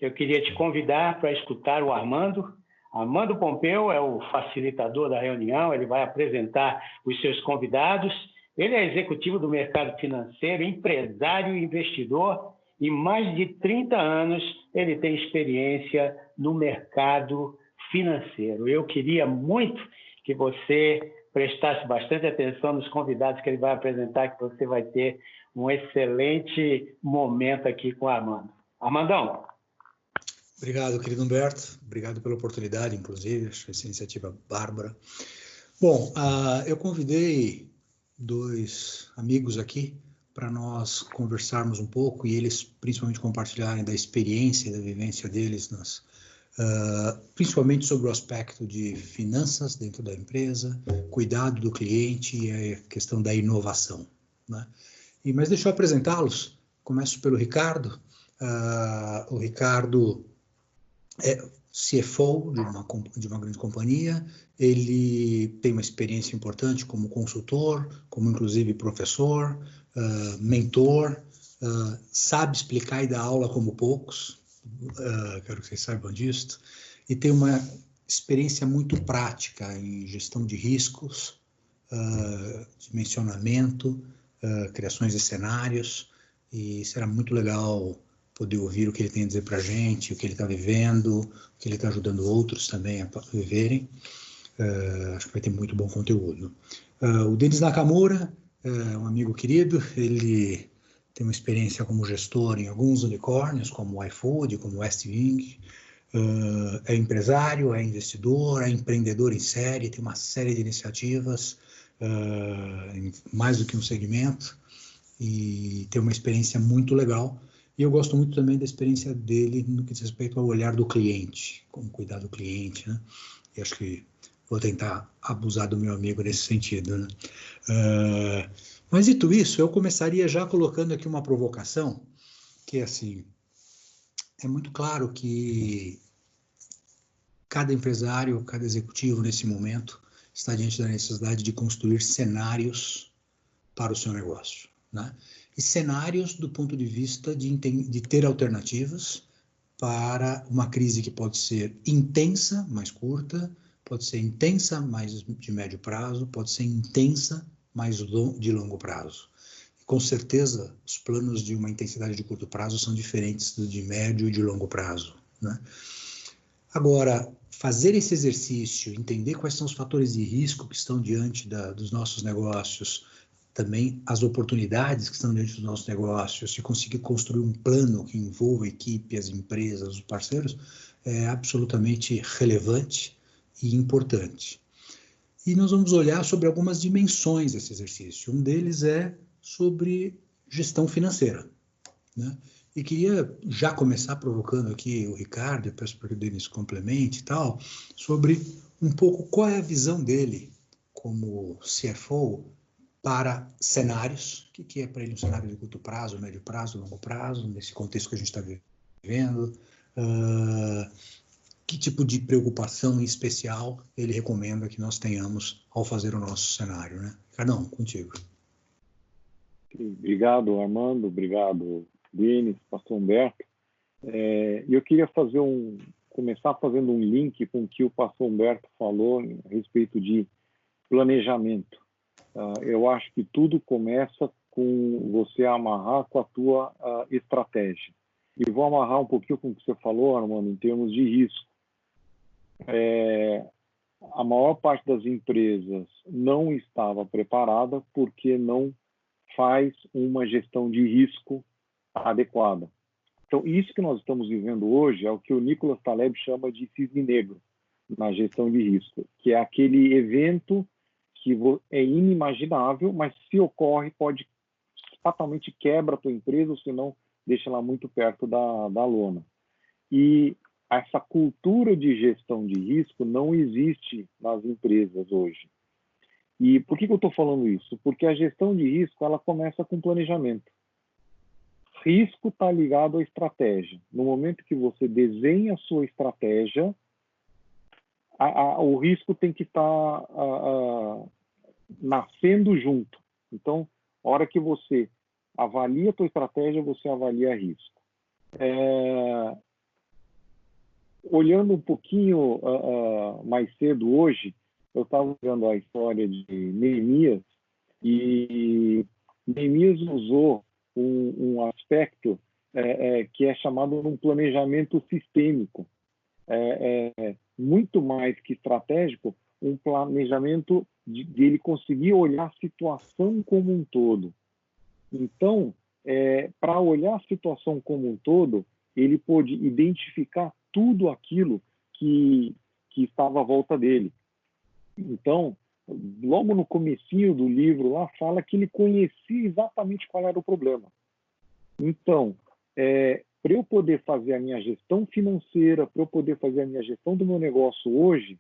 eu queria te convidar para escutar o Armando. Armando Pompeu é o facilitador da reunião, ele vai apresentar os seus convidados. Ele é executivo do mercado financeiro, empresário e investidor, e mais de 30 anos ele tem experiência no mercado financeiro. Eu queria muito que você prestasse bastante atenção nos convidados que ele vai apresentar, que você vai ter um excelente momento aqui com o Armando. Armandão. Obrigado, querido Humberto. Obrigado pela oportunidade, inclusive. Acho essa iniciativa bárbara. Bom, eu convidei 2 amigos aqui para nós conversarmos um pouco e eles principalmente compartilharem da experiência e da vivência deles, principalmente sobre o aspecto de finanças dentro da empresa, cuidado do cliente e a questão da inovação, né? Mas deixa eu apresentá-los. Começo pelo Ricardo. O Ricardo é CFO de uma grande companhia. Ele tem uma experiência importante como consultor, como inclusive professor, mentor, sabe explicar e dar aula como poucos, quero que vocês saibam disso, e tem uma experiência muito prática em gestão de riscos, dimensionamento, criações de cenários, e será muito legal poder ouvir o que ele tem a dizer para a gente, o que ele está vivendo, o que ele está ajudando outros também a viverem. Acho que vai ter muito bom conteúdo. O Denis Nakamura é um amigo querido, ele tem uma experiência como gestor em alguns unicórnios, como o iFood, como o Westwing, é empresário, é investidor, é empreendedor em série, tem uma série de iniciativas, em mais do que um segmento, e tem uma experiência muito legal. E eu gosto muito também da experiência dele no que diz respeito ao olhar do cliente, como cuidar do cliente, né? E acho que vou tentar abusar do meu amigo nesse sentido, né? Mas dito isso, eu começaria já colocando aqui uma provocação, que é assim, é muito claro que cada empresário, cada executivo nesse momento está diante da necessidade de construir cenários para o seu negócio, né? E cenários do ponto de vista de ter alternativas para uma crise que pode ser intensa, mais curta, pode ser intensa, mais de médio prazo, pode ser intensa, mais de longo prazo. E, com certeza, os planos de uma intensidade de curto prazo são diferentes do de médio e de longo prazo, né? Agora, fazer esse exercício, entender quais são os fatores de risco que estão diante dos nossos negócios, também as oportunidades que estão diante dos nossos negócios, se conseguir construir um plano que envolva a equipe, as empresas, os parceiros, é absolutamente relevante e importante. E nós vamos olhar sobre algumas dimensões desse exercício. Um deles é sobre gestão financeira, né? E queria já começar provocando aqui o Ricardo, eu peço para que o Denis complemente e tal, sobre um pouco qual é a visão dele como CFO para cenários, o que é para ele um cenário de curto prazo, médio prazo, longo prazo, nesse contexto que a gente está vivendo, que tipo de preocupação em especial ele recomenda que nós tenhamos ao fazer o nosso cenário, né? Ricardão, contigo. Obrigado, Armando, obrigado, Denis, pastor Humberto. Eu queria começar fazendo um link com o que o pastor Humberto falou a respeito de planejamento. Eu acho que tudo começa com você amarrar com a tua estratégia. E vou amarrar um pouquinho com o que você falou, Armando, em termos de risco. A maior parte das empresas não estava preparada porque não faz uma gestão de risco adequada. Então, isso que nós estamos vivendo hoje é o que o Nicolas Taleb chama de cisne negro na gestão de risco, que é aquele evento que é inimaginável, mas se ocorre, fatalmente quebra a tua empresa, ou se não, deixa ela muito perto da lona. E essa cultura de gestão de risco não existe nas empresas hoje. E por que eu estou falando isso? Porque a gestão de risco ela começa com planejamento. Risco está ligado à estratégia. No momento que você desenha a sua estratégia, o risco tem que estar nascendo junto. Então, a hora que você avalia a tua estratégia, você avalia risco. olhando um pouquinho mais cedo hoje, eu estava vendo a história de Neemias, e Neemias usou um aspecto que é chamado de um planejamento sistêmico. Muito mais que estratégico, um planejamento de ele conseguir olhar a situação como um todo. Então, para olhar a situação como um todo, ele pôde identificar tudo aquilo que estava à volta dele. Então, logo no comecinho do livro lá, fala que ele conhecia exatamente qual era o problema. Então, para eu poder fazer a minha gestão financeira, para eu poder fazer a minha gestão do meu negócio hoje,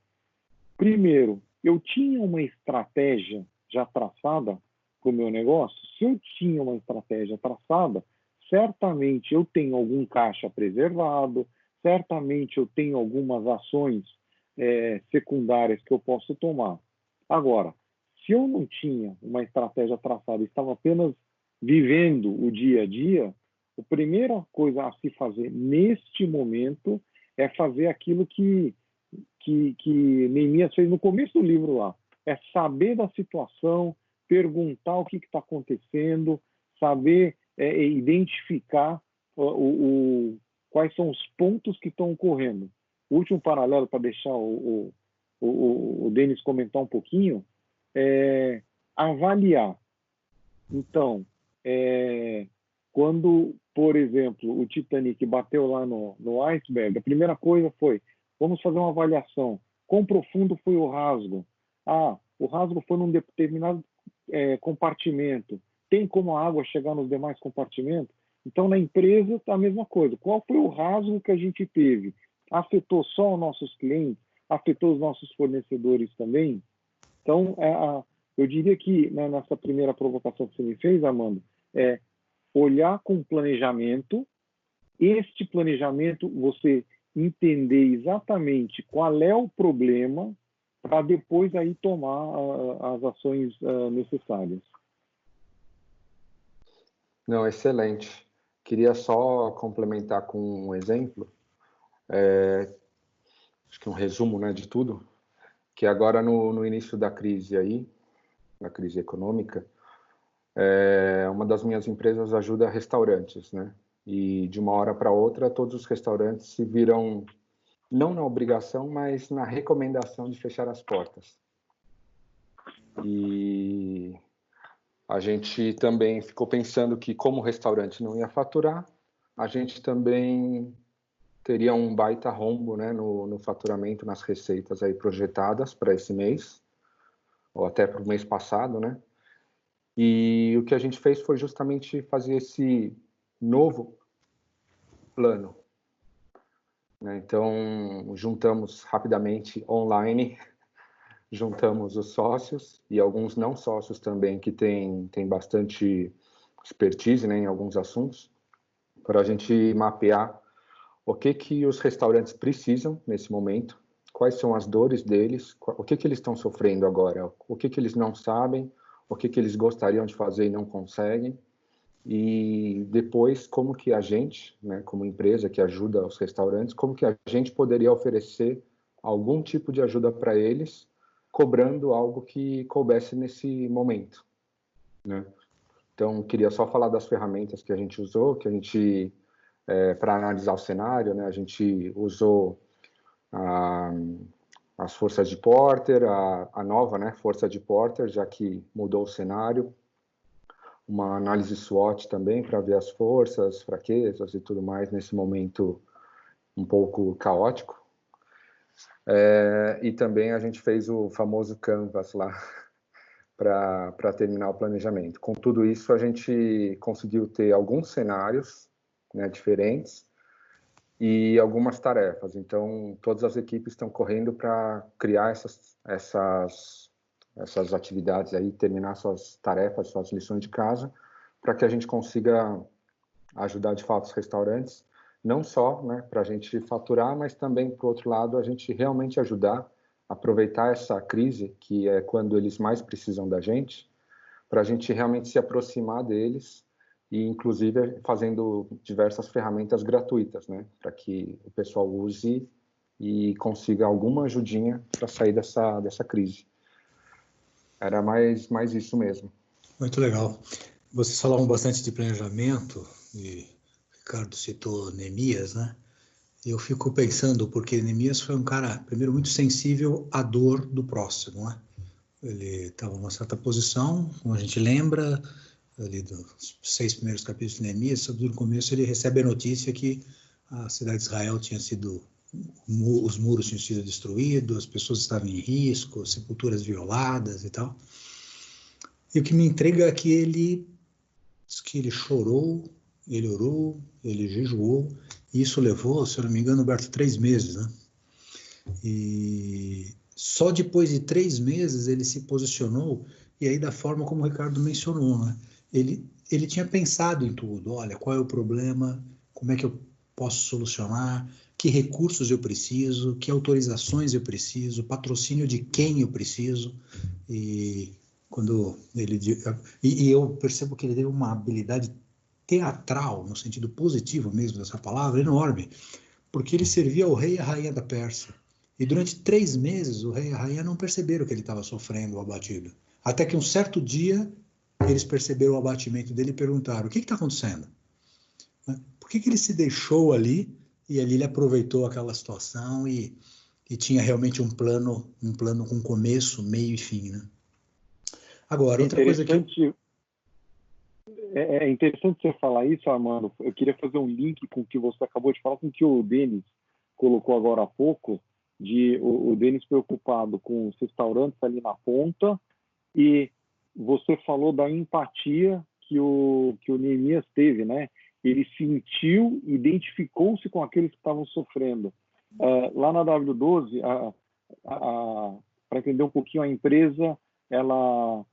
primeiro, eu tinha uma estratégia já traçada para o meu negócio. Se eu tinha uma estratégia traçada, certamente eu tenho algum caixa preservado, certamente eu tenho algumas ações secundárias que eu posso tomar. Agora, se eu não tinha uma estratégia traçada, estava apenas vivendo o dia a dia, a primeira coisa a se fazer neste momento é fazer aquilo que Neemias fez no começo do livro lá. É saber da situação, perguntar o que está acontecendo, saber identificar quais são os pontos que estão ocorrendo. O último paralelo, para deixar o Denis comentar um pouquinho, é avaliar. Então, quando, por exemplo, o Titanic bateu lá no iceberg, a primeira coisa foi, vamos fazer uma avaliação. Quão profundo foi o rasgo? O rasgo foi num determinado compartimento. Tem como a água chegar nos demais compartimentos? Então, na empresa, a mesma coisa. Qual foi o rasgo que a gente teve? Afetou só os nossos clientes? Afetou os nossos fornecedores também? Então, eu diria que, né, nessa primeira provocação que você me fez, Armando, olhar com planejamento. Este planejamento, você entender exatamente qual é o problema para depois aí tomar as ações necessárias. Não, excelente. Queria só complementar com um exemplo, acho que um resumo, né, de tudo, que agora no início da crise aí, da crise econômica, uma das minhas empresas ajuda restaurantes, né? E de uma hora para outra, todos os restaurantes se viram, não na obrigação, mas na recomendação de fechar as portas. E a gente também ficou pensando que, como o restaurante não ia faturar, a gente também teria um baita rombo, né, no faturamento, nas receitas aí projetadas para esse mês, ou até para o mês passado, né? E o que a gente fez foi justamente fazer esse novo plano, né? Então, juntamos rapidamente online, juntamos os sócios e alguns não sócios também que têm bastante expertise, né, em alguns assuntos, para a gente mapear o que os restaurantes precisam nesse momento, quais são as dores deles, o que eles estão sofrendo agora, o que eles não sabem, o que eles gostariam de fazer e não conseguem, e depois como que a gente, né, como empresa que ajuda os restaurantes, como que a gente poderia oferecer algum tipo de ajuda para eles, cobrando algo que coubesse nesse momento, né? Então, queria só falar das ferramentas que a gente usou, que a gente, para analisar o cenário, né, a gente usou as forças de Porter, a nova, né, força de Porter, já que mudou o cenário, uma análise SWOT também para ver as forças, fraquezas e tudo mais nesse momento um pouco caótico. E também a gente fez o famoso Canvas lá para terminar o planejamento. Com tudo isso, a gente conseguiu ter alguns cenários, né, diferentes e algumas tarefas. Então, todas as equipes estão correndo para criar essas atividades aí, terminar suas tarefas, suas lições de casa, para que a gente consiga ajudar de fato os restaurantes, não só, né, para a gente faturar, mas também, por outro lado, a gente realmente ajudar, aproveitar essa crise, que é quando eles mais precisam da gente, para a gente realmente se aproximar deles e, inclusive, fazendo diversas ferramentas gratuitas, né, para que o pessoal use e consiga alguma ajudinha para sair dessa crise. Era mais isso mesmo. Muito legal. Vocês falavam bastante de planejamento, e o Ricardo citou Neemias, né? Eu fico pensando, porque Neemias foi um cara, primeiro, muito sensível à dor do próximo, né? Ele estava numa certa posição, como a gente lembra, ali dos 6 primeiros capítulos de Neemias, no começo ele recebe a notícia que a cidade de Israel tinha sido, os muros tinham sido destruídos, as pessoas estavam em risco, sepulturas violadas e tal. E o que me intriga é que ele chorou, ele orou, ele jejuou, e isso levou, se eu não me engano, Berto, 3 meses, né? E só depois de 3 meses ele se posicionou, e aí da forma como o Ricardo mencionou, né? Ele tinha pensado em tudo, olha, qual é o problema, como é que eu posso solucionar, que recursos eu preciso, que autorizações eu preciso, patrocínio de quem eu preciso, e quando ele e eu percebo que ele teve uma habilidade teatral, no sentido positivo mesmo dessa palavra, enorme, porque ele servia ao rei e à rainha da Pérsia. E durante 3 meses, o rei e a rainha não perceberam que ele estava sofrendo o abatido. Até que um certo dia, eles perceberam o abatimento dele e perguntaram, o que está acontecendo? Por que ele se deixou ali? E ali ele aproveitou aquela situação e tinha realmente um plano com começo, meio e fim, né? Agora, outra coisa que... É interessante você falar isso, Armando. Eu queria fazer um link com o que você acabou de falar, com o que o Denis colocou agora há pouco, de o Denis preocupado com os restaurantes ali na ponta, e você falou da empatia que o Neemias teve, né? Ele sentiu, identificou-se com aqueles que estavam sofrendo. Lá na W12, para entender um pouquinho, a empresa ela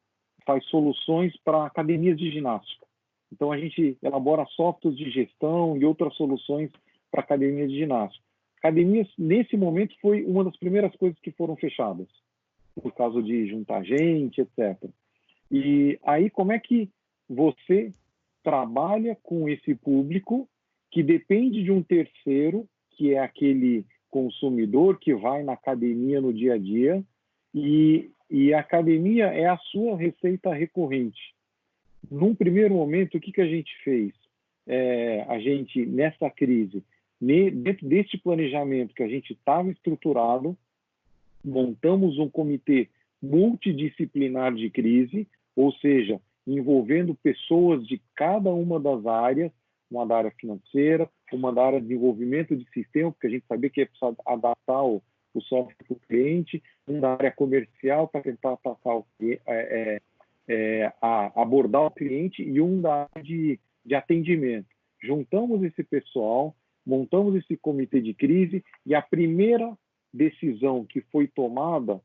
faz soluções para academias de ginástica. Então, a gente elabora softwares de gestão e outras soluções para academias de ginástica. Academias, nesse momento, foi uma das primeiras coisas que foram fechadas, por causa de juntar gente, etc. E aí, como é que você trabalha com esse público que depende de um terceiro, que é aquele consumidor que vai na academia no dia a dia, e a academia é a sua receita recorrente. Num primeiro momento, o que a gente fez? A gente, nessa crise, dentro deste planejamento que a gente estava estruturado, montamos um comitê multidisciplinar de crise, ou seja, envolvendo pessoas de cada uma das áreas, uma da área financeira, uma da área de desenvolvimento de sistema, porque a gente sabia que ia precisar adaptar o software para o cliente, uma da área comercial para tentar atacar abordar o cliente, e um da área de atendimento. Juntamos esse pessoal, montamos esse comitê de crise, e a primeira decisão que foi tomada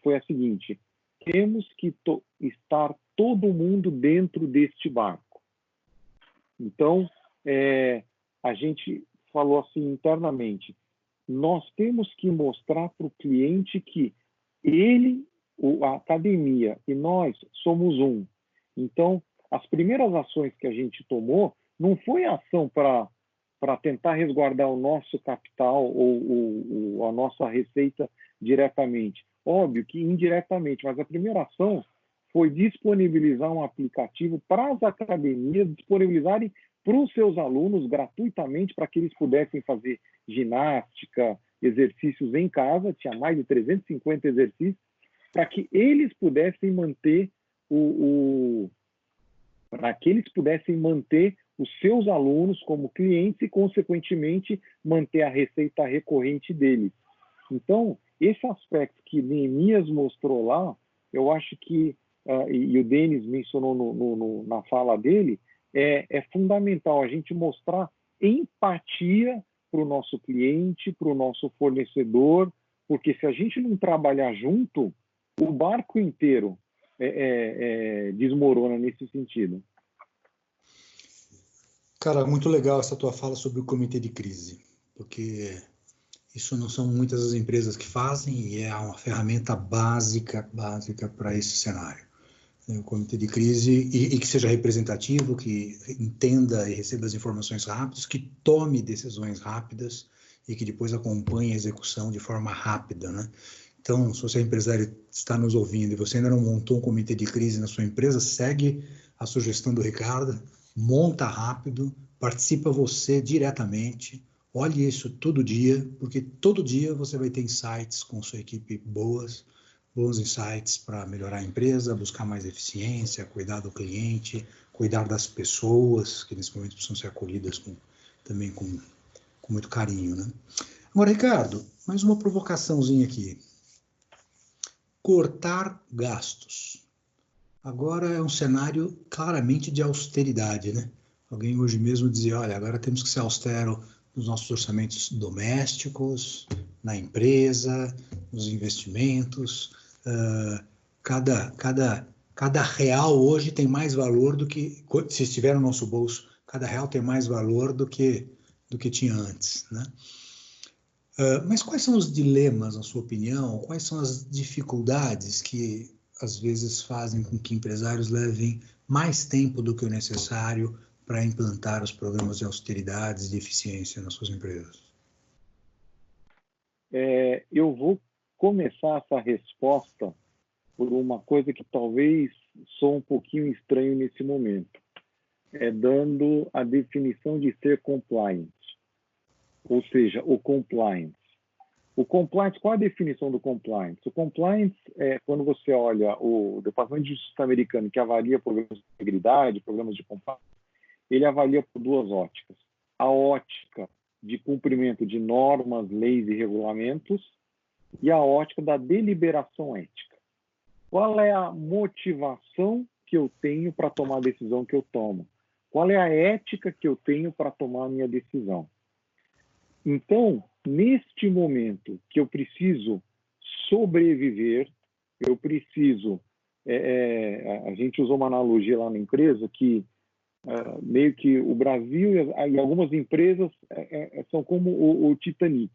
foi a seguinte: temos que estar todo mundo dentro deste barco. Então, a gente falou assim internamente, nós temos que mostrar para o cliente que ele, a academia e nós somos um. Então, as primeiras ações que a gente tomou não foi ação para tentar resguardar o nosso capital ou a nossa receita diretamente. Óbvio que indiretamente, mas a primeira ação foi disponibilizar um aplicativo para as academias disponibilizarem para os seus alunos gratuitamente, para que eles pudessem fazer ginástica, exercícios em casa, tinha mais de 350 exercícios, para que eles pudessem manter os seus alunos como clientes e, consequentemente, manter a receita recorrente deles. Então, esse aspecto que Neemias mostrou lá, eu acho que, e o Denis mencionou na fala dele, é fundamental a gente mostrar empatia para o nosso cliente, para o nosso fornecedor, porque se a gente não trabalhar junto, o barco inteiro desmorona nesse sentido. Cara, muito legal essa tua fala sobre o comitê de crise, porque isso não são muitas as empresas que fazem e é uma ferramenta básica para esse cenário. O comitê de crise e que seja representativo, que entenda e receba as informações rápidas, que tome decisões rápidas e que depois acompanhe a execução de forma rápida, né? Então, se você é empresário está nos ouvindo e você ainda não montou um comitê de crise na sua empresa, segue a sugestão do Ricardo, monta rápido, participa você diretamente, olhe isso todo dia, porque todo dia você vai ter insights com sua equipe bons insights para melhorar a empresa, buscar mais eficiência, cuidar do cliente, cuidar das pessoas, que nesse momento precisam ser acolhidas também com muito carinho, né? Agora, Ricardo, mais uma provocaçãozinha aqui. Cortar gastos. Agora é um cenário claramente de austeridade, né? Alguém hoje mesmo dizia, olha, agora temos que ser austero nos nossos orçamentos domésticos, na empresa, nos investimentos. Cada real hoje tem mais valor do que, se estiver no nosso bolso, cada real tem mais valor do que tinha antes, né? Mas quais são os dilemas, na sua opinião? Quais são as dificuldades que, às vezes, fazem com que empresários levem mais tempo do que o necessário para implantar os programas de austeridade e de eficiência nas suas empresas? Eu vou começar essa resposta por uma coisa que talvez soe um pouquinho estranho nesse momento. Dando a definição de ser compliant. Ou seja, o compliance. O compliance, qual a definição do compliance? O compliance é quando você olha o Departamento de Justiça americano, que avalia programas de integridade, programas de compliance, ele avalia por duas óticas. A ótica de cumprimento de normas, leis e regulamentos e a ótica da deliberação ética. Qual é a motivação que eu tenho para tomar a decisão que eu tomo? Qual é a ética que eu tenho para tomar a minha decisão? Então, neste momento que eu preciso sobreviver, eu preciso... a gente usou uma analogia lá na empresa que meio que o Brasil e algumas empresas são como o Titanic.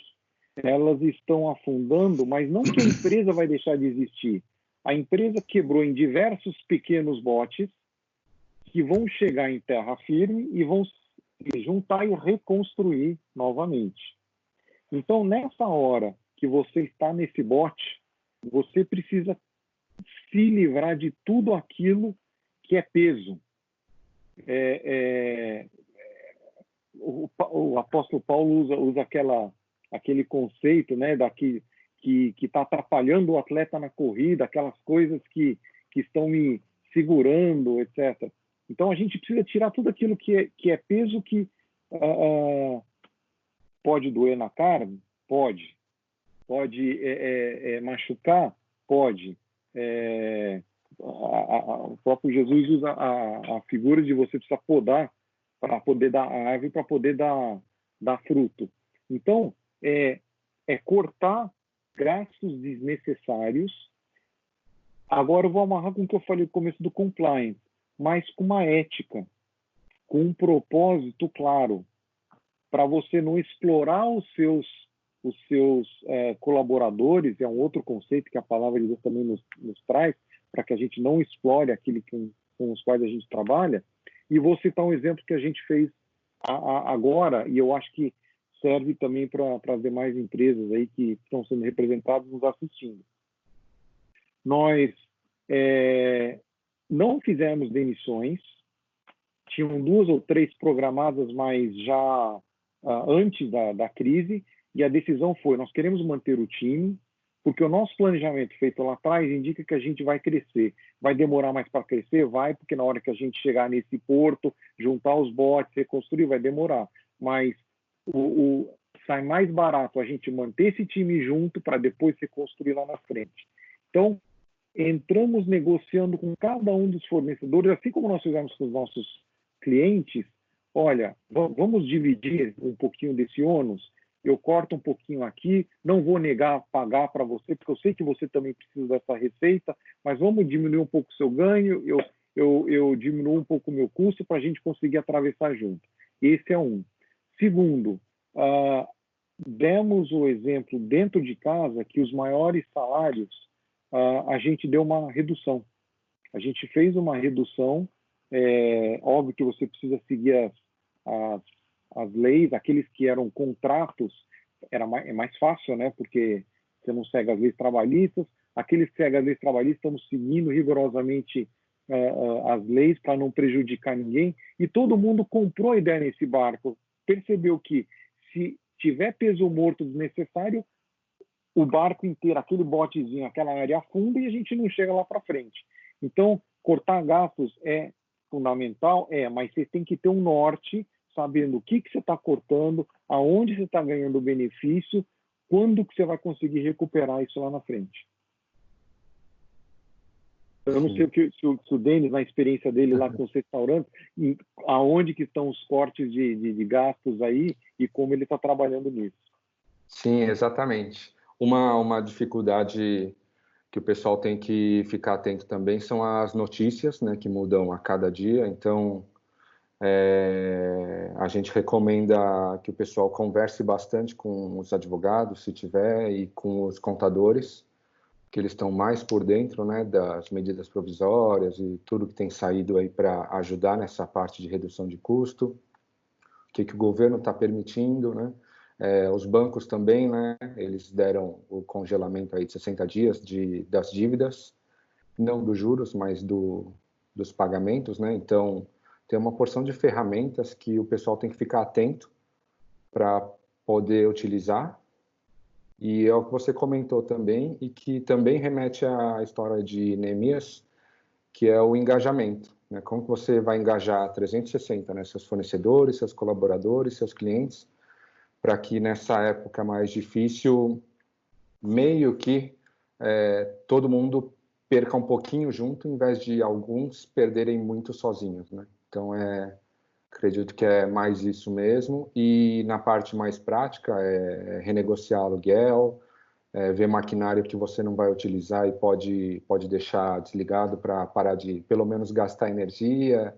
Elas estão afundando, mas não que a empresa vai deixar de existir. A empresa quebrou em diversos pequenos botes que vão chegar em terra firme e vão se juntar e reconstruir novamente. Então, nessa hora que você está nesse bote, você precisa se livrar de tudo aquilo que é peso. O apóstolo Paulo usa aquele conceito, né, que está atrapalhando o atleta na corrida, aquelas coisas que estão me segurando, etc. Então, a gente precisa tirar tudo aquilo que é peso, que pode doer na carne? Pode machucar? Pode. O próprio Jesus usa a figura de você precisar podar para poder dar a árvore, para poder dar fruto. Então, cortar gastos desnecessários. Agora eu vou amarrar com o que eu falei no começo do compliance, mas com uma ética, com um propósito claro, para você não explorar os seus colaboradores. É um outro conceito que a palavra de Deus também nos traz, para que a gente não explore aquele com os quais a gente trabalha. E vou citar um exemplo que a gente fez agora, e eu acho que serve também para as demais empresas aí que estão sendo representadas nos assistindo. Nós não fizemos demissões, tinham 2 ou 3 programadas, mas já antes da crise, e a decisão foi, nós queremos manter o time, porque o nosso planejamento feito lá atrás indica que a gente vai crescer. Vai demorar mais para crescer? Vai, porque na hora que a gente chegar nesse porto, juntar os botes, reconstruir, vai demorar. Mas sai mais barato a gente manter esse time junto para depois reconstruir lá na frente. Então, entramos negociando com cada um dos fornecedores, assim como nós fizemos com os nossos clientes. Olha, vamos dividir um pouquinho desse ônus. Eu corto um pouquinho aqui, não vou negar pagar para você, porque eu sei que você também precisa dessa receita, mas vamos diminuir um pouco o seu ganho, eu diminuo um pouco o meu custo para a gente conseguir atravessar junto. Esse é um. Segundo, demos o exemplo dentro de casa que os maiores salários, a gente deu uma redução. A gente fez uma redução, óbvio que você precisa seguir as leis, aqueles que eram contratos, é mais fácil, né? Porque você não segue as leis trabalhistas, aqueles que seguem as leis trabalhistas estão seguindo rigorosamente as leis para não prejudicar ninguém, e todo mundo comprou a ideia nesse barco, percebeu que se tiver peso morto desnecessário, o barco inteiro, aquele botezinho, aquela área afunda e a gente não chega lá para frente. Então, cortar gastos é fundamental, mas você tem que ter um norte, sabendo o que você está cortando, aonde você está ganhando benefício, quando que você vai conseguir recuperar isso lá na frente. Eu não sei se o Denis, na experiência dele lá com os restaurantes, aonde que estão os cortes de gastos aí e como ele está trabalhando nisso. Sim, exatamente. Uma dificuldade que o pessoal tem que ficar atento também são as notícias, né, que mudam a cada dia. Então, a gente recomenda que o pessoal converse bastante com os advogados, se tiver, e com os contadores, que eles estão mais por dentro, né, das medidas provisórias e tudo que tem saído aí para ajudar nessa parte de redução de custo, o que o governo está permitindo, né? Os bancos também, né, eles deram o congelamento aí de 60 dias das dívidas, não dos juros, mas dos pagamentos, né? Então, tem uma porção de ferramentas que o pessoal tem que ficar atento para poder utilizar. E é o que você comentou também, e que também remete à história de Neemias, que é o engajamento, né? Como que você vai engajar 360, né? Seus fornecedores, seus colaboradores, seus clientes, para que nessa época mais difícil, meio que todo mundo perca um pouquinho junto, em vez de alguns perderem muito sozinhos, né? Então, acredito que é mais isso mesmo. E na parte mais prática, renegociar aluguel, ver maquinário que você não vai utilizar e pode deixar desligado para parar de, pelo menos, gastar energia,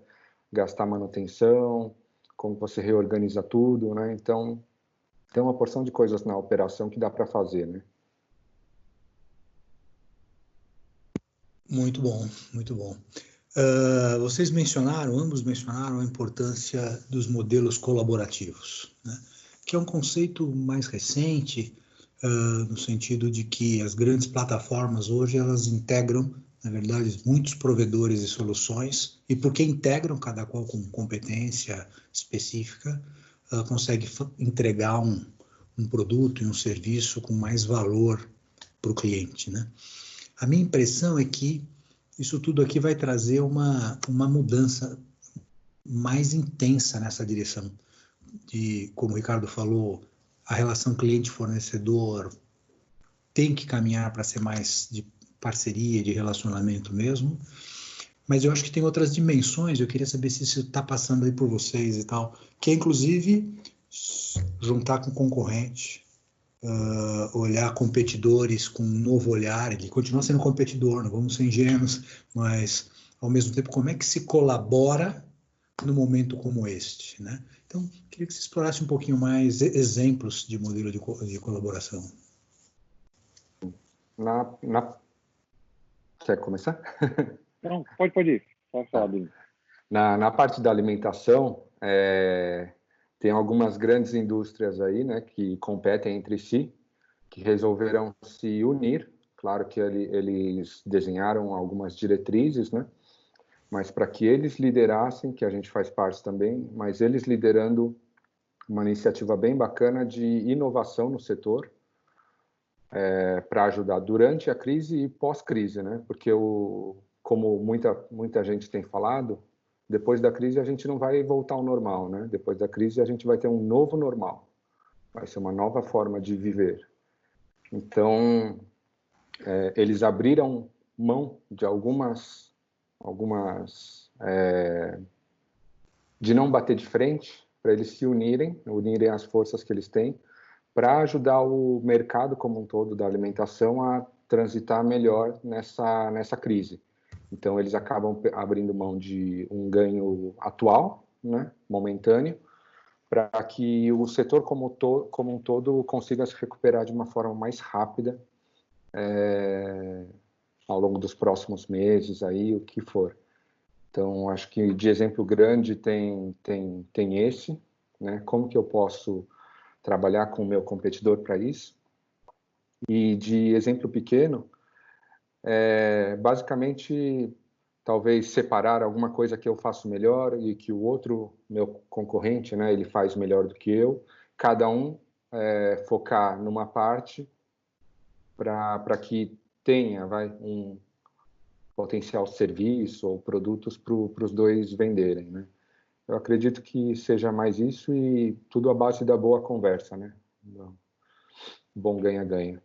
gastar manutenção, como você reorganiza tudo, né? Então, tem uma porção de coisas na operação que dá para fazer, né? Muito bom, muito bom. Vocês ambos mencionaram a importância dos modelos colaborativos, né? Que é um conceito mais recente, no sentido de que as grandes plataformas hoje elas integram, na verdade, muitos provedores e soluções, e porque integram, cada qual com competência específica, consegue entregar um produto e um serviço com mais valor para o cliente, né? A minha impressão é que isso tudo aqui vai trazer uma mudança mais intensa nessa direção de, como o Ricardo falou, a relação cliente-fornecedor tem que caminhar para ser mais de parceria, de relacionamento mesmo, mas eu acho que tem outras dimensões, eu queria saber se isso está passando aí por vocês e tal, que é inclusive juntar com concorrente, olhar competidores com um novo olhar, ele continua sendo competidor, não vamos ser ingênuos, mas ao mesmo tempo como é que se colabora num momento como este, né? Então, queria que você explorasse um pouquinho mais exemplos de modelo de colaboração. Quer começar? Não, pode ir. Pode falar, Denis. Na parte da alimentação, tem algumas grandes indústrias aí, né, que competem entre si, que resolveram se unir. Claro que eles desenharam algumas diretrizes, né, mas para que eles liderassem, que a gente faz parte também, mas eles liderando uma iniciativa bem bacana de inovação no setor, para ajudar durante a crise e pós-crise, né? Porque como muita gente tem falado, depois da crise a gente não vai voltar ao normal, né? Depois da crise a gente vai ter um novo normal, vai ser uma nova forma de viver. Então, eles abriram mão de algumas de não bater de frente, para eles se unirem as forças que eles têm, para ajudar o mercado como um todo da alimentação a transitar melhor nessa crise. Então, eles acabam abrindo mão de um ganho atual, né, momentâneo, para que o setor como um todo consiga se recuperar de uma forma mais rápida ao longo dos próximos meses, aí, o que for. Então, acho que de exemplo grande tem esse, né? Como que eu posso trabalhar com o meu competidor para isso. E de exemplo pequeno, basicamente, talvez separar alguma coisa que eu faço melhor e que o outro, meu concorrente, né, ele faz melhor do que eu, cada um focar numa parte para que tenha um potencial serviço ou produtos para os dois venderem, né? Eu acredito que seja mais isso e tudo à base da boa conversa, né? Bom ganha-ganha.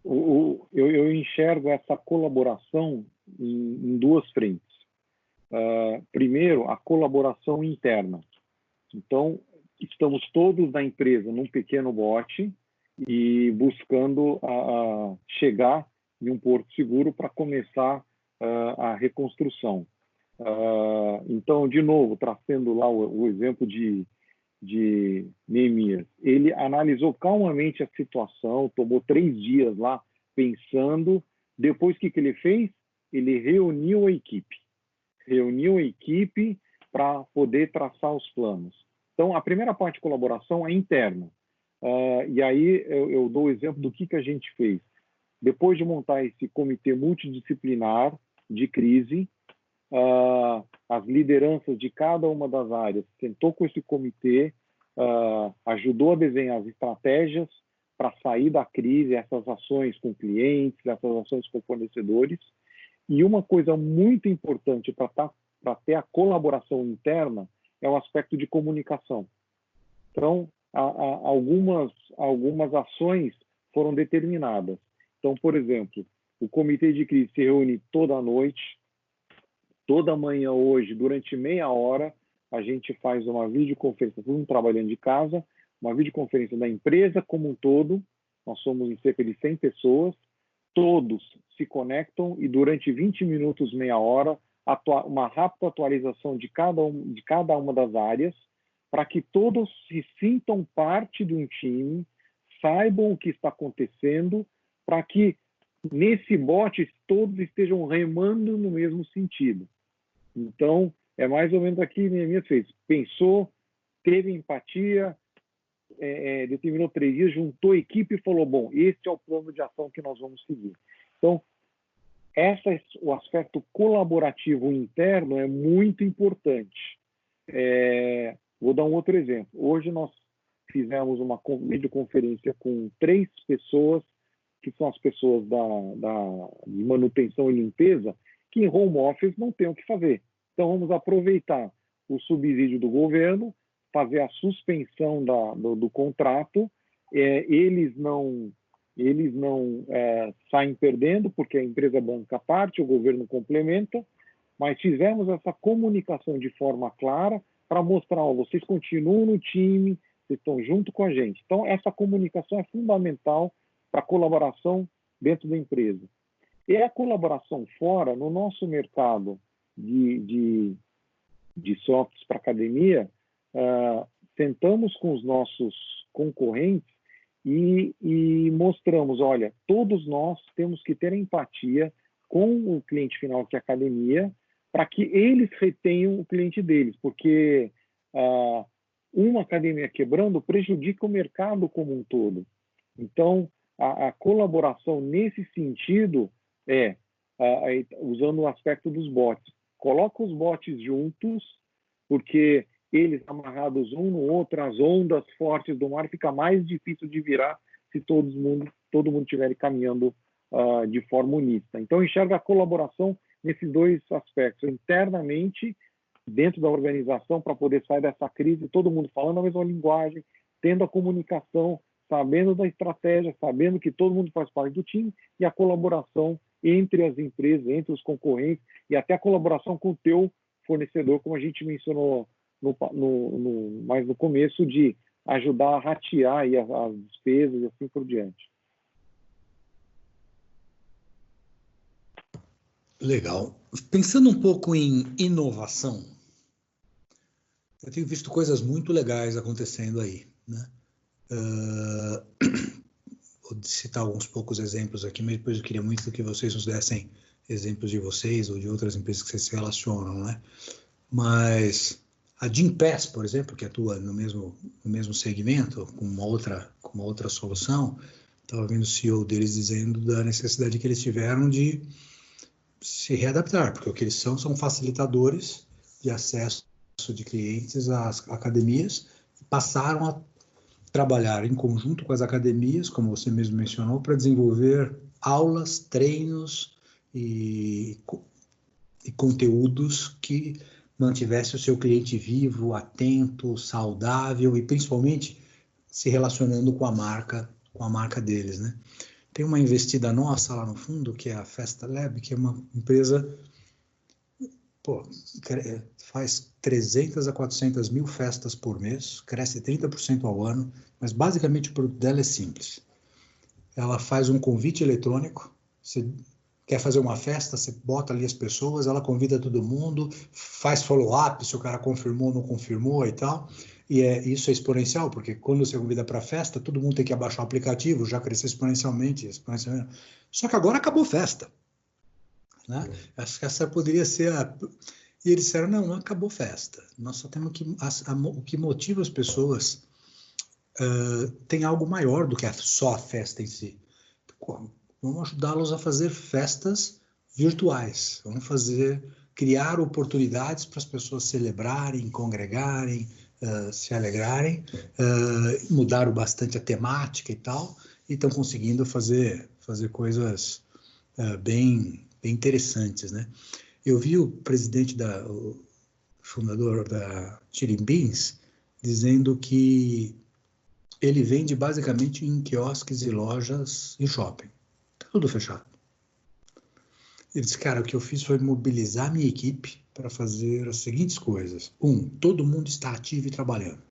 Eu enxergo essa colaboração em duas frentes. Primeiro, a colaboração interna. Então, estamos todos na empresa num pequeno bote e buscando chegar em um porto seguro para começar a reconstrução. Então, de novo, trazendo lá o exemplo de Neemias, ele analisou calmamente a situação, tomou 3 dias lá pensando. Depois, o que ele fez? Ele reuniu a equipe para poder traçar os planos. Então, a primeira parte de colaboração é interna. E aí eu dou o exemplo do que a gente fez. Depois de montar esse comitê multidisciplinar de crise, as lideranças de cada uma das áreas sentou com esse comitê, ajudou a desenhar as estratégias para sair da crise, essas ações com clientes, essas ações com fornecedores. E uma coisa muito importante para ter a colaboração interna é o aspecto de comunicação. Então, algumas ações foram determinadas. Então, por exemplo, o comitê de crise se reúne toda noite, toda manhã hoje, durante meia hora, a gente faz uma videoconferência, todo mundo trabalhando de casa, uma videoconferência da empresa como um todo. Nós somos em cerca de 100 pessoas, todos se conectam e durante 20 minutos, meia hora, uma rápida atualização de cada uma das áreas, para que todos se sintam parte de um time, saibam o que está acontecendo, para que nesse bote todos estejam remando no mesmo sentido. Então, é mais ou menos aqui que Neemias fez. Pensou, teve empatia, determinou 3 dias, juntou a equipe e falou, bom, esse é o plano de ação que nós vamos seguir. Então, o aspecto colaborativo interno é muito importante. Vou dar um outro exemplo. Hoje nós fizemos uma videoconferência com 3 pessoas, que são as pessoas de manutenção e limpeza, que em home office não tem o que fazer. Então, vamos aproveitar o subsídio do governo, fazer a suspensão do contrato. Eles não saem perdendo, porque a empresa banca a parte, o governo complementa, mas fizemos essa comunicação de forma clara para mostrar, vocês continuam no time, vocês estão junto com a gente. Então, essa comunicação é fundamental para a colaboração dentro da empresa. E a colaboração fora, no nosso mercado de softwares para academia, sentamos com os nossos concorrentes e mostramos, olha, todos nós temos que ter empatia com o cliente final, que é a academia, para que eles retenham o cliente deles, porque uma academia quebrando prejudica o mercado como um todo. Então, a colaboração nesse sentido usando o aspecto dos bots. Coloca os bots juntos, porque eles amarrados um no outro, as ondas fortes do mar, fica mais difícil de virar se todo mundo estiver caminhando de forma unida. Então, enxerga a colaboração nesses 2 aspectos, internamente, dentro da organização, para poder sair dessa crise, todo mundo falando a mesma linguagem, tendo a comunicação, sabendo da estratégia, sabendo que todo mundo faz parte do time, e a colaboração entre as empresas, entre os concorrentes, e até a colaboração com o teu fornecedor, como a gente mencionou mais no começo, de ajudar a ratear aí as despesas e assim por diante. Legal. Pensando um pouco em inovação, eu tenho visto coisas muito legais acontecendo aí, né? Vou citar alguns poucos exemplos aqui, mas depois eu queria muito que vocês nos dessem exemplos de vocês ou de outras empresas que vocês se relacionam, né? Mas A Gympass, por exemplo, que atua no mesmo segmento, com uma outra solução, estava vendo o CEO deles dizendo da necessidade que eles tiveram de se readaptar, porque o que eles são facilitadores de acesso de clientes às academias, passaram a trabalhar em conjunto com as academias, como você mesmo mencionou, para desenvolver aulas, treinos e conteúdos que mantivesse o seu cliente vivo, atento, saudável e principalmente se relacionando com a marca deles, né? Tem uma investida nossa lá no fundo, que é a Festa Lab, que é uma empresa, faz 300 a 400 mil festas por mês, cresce 30% ao ano, mas basicamente o produto dela é simples. Ela faz um convite eletrônico, você quer fazer uma festa, você bota ali as pessoas, ela convida todo mundo, faz follow-up se o cara confirmou ou não confirmou e tal. E isso é exponencial, porque quando você convida para a festa, todo mundo tem que abaixar o aplicativo, já cresceu exponencialmente. Só que agora acabou a festa. Né? Acho que essa poderia ser a... E eles disseram, não acabou a festa. Nós só temos que... o que motiva as pessoas tem algo maior do que só a festa em si. Vamos ajudá-los a fazer festas virtuais. Vamos criar oportunidades para as pessoas celebrarem, congregarem, se alegrarem. Mudaram bastante a temática e tal, e estão conseguindo fazer coisas bem interessantes, né? Eu vi o fundador da Chili Beans dizendo que ele vende basicamente em quiosques e lojas e shopping. Tudo fechado. Ele disse, cara, o que eu fiz foi mobilizar minha equipe para fazer as seguintes coisas. 1, todo mundo está ativo e trabalhando.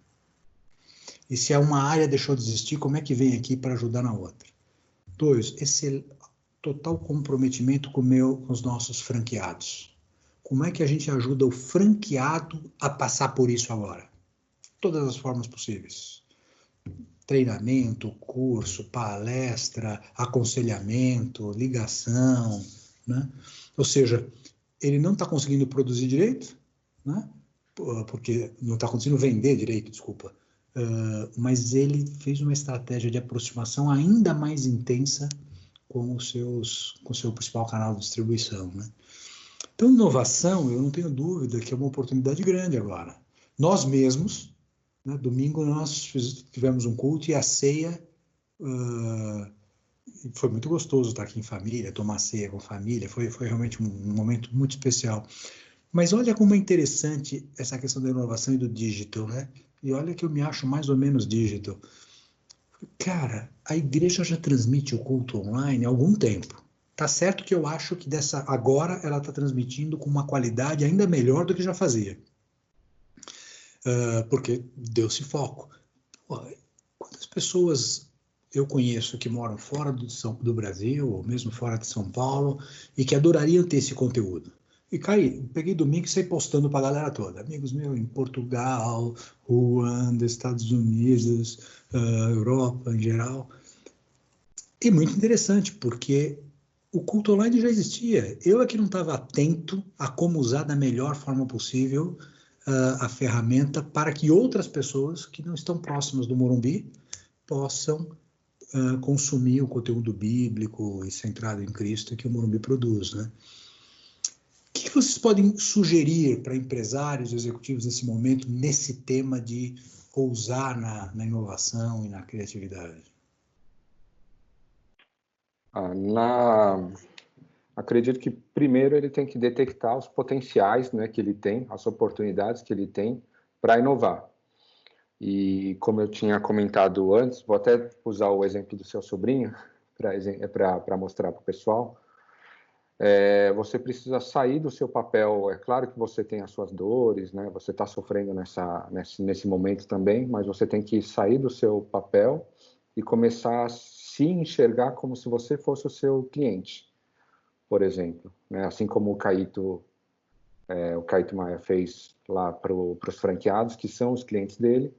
E se uma área deixou de existir, como é que vem aqui para ajudar na outra? 2, esse total comprometimento com os nossos franqueados. Como é que a gente ajuda o franqueado a passar por isso agora? Todas as formas possíveis. Treinamento, curso, palestra, aconselhamento, ligação, né? Ou seja, ele não está conseguindo produzir direito, né? Porque não está conseguindo vender direito, desculpa, mas ele fez uma estratégia de aproximação ainda mais intensa com o seu principal canal de distribuição, né? Então, inovação, eu não tenho dúvida que é uma oportunidade grande agora. Nós mesmos, né, domingo nós tivemos um culto e a ceia, foi muito gostoso estar aqui em família, tomar ceia com família, foi realmente um momento muito especial. Mas olha como é interessante essa questão da inovação e do digital, né? E olha que eu me acho mais ou menos digital. Cara, a igreja já transmite o culto online há algum tempo. Tá certo que eu acho que agora ela está transmitindo com uma qualidade ainda melhor do que já fazia. Porque deu-se foco. Quantas pessoas eu conheço que moram fora do Brasil, ou mesmo fora de São Paulo, e que adorariam ter esse conteúdo? E peguei domingo e saí postando para a galera toda. Amigos meus em Portugal, Ruanda, Estados Unidos, Europa em geral. E muito interessante, porque o culto online já existia. Eu é que não estava atento a como usar da melhor forma possível a ferramenta para que outras pessoas que não estão próximas do Morumbi possam consumir o conteúdo bíblico e centrado em Cristo que o Morumbi produz, né? O que vocês podem sugerir para empresários e executivos nesse momento, nesse tema de ousar na inovação e na criatividade? Acredito que primeiro ele tem que detectar os potenciais, né, que ele tem, as oportunidades que ele tem para inovar. E como eu tinha comentado antes, vou até usar o exemplo do seu sobrinho para mostrar para o pessoal. Você precisa sair do seu papel. É claro que você tem as suas dores, né? Você está sofrendo nesse momento também, mas você tem que sair do seu papel e começar a se enxergar como se você fosse o seu cliente, por exemplo, né? Assim como o Caíto Maia fez lá para os franqueados, que são os clientes dele.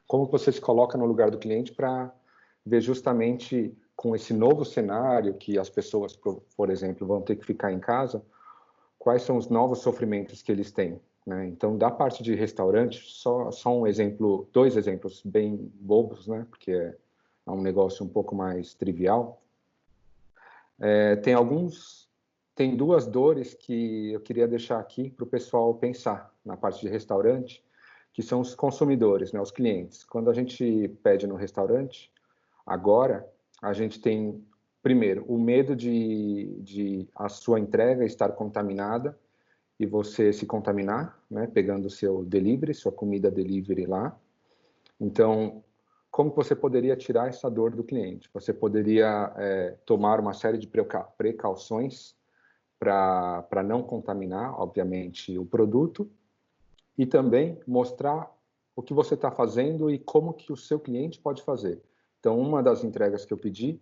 Como você se coloca no lugar do cliente para ver justamente com esse novo cenário que as pessoas, por exemplo, vão ter que ficar em casa, quais são os novos sofrimentos que eles têm, né? Então, da parte de restaurante, só um exemplo, 2 exemplos bem bobos, né? Porque é um negócio um pouco mais trivial. Tem 2 dores que eu queria deixar aqui para o pessoal pensar na parte de restaurante, que são os consumidores, né? Os clientes. Quando a gente pede no restaurante, agora a gente tem, primeiro, o medo de a sua entrega estar contaminada e você se contaminar, né, pegando o seu delivery, sua comida delivery lá. Então, como você poderia tirar essa dor do cliente? Você poderia tomar uma série de precauções para não contaminar, obviamente, o produto e também mostrar o que você está fazendo e como que o seu cliente pode fazer. Então, uma das entregas que eu pedi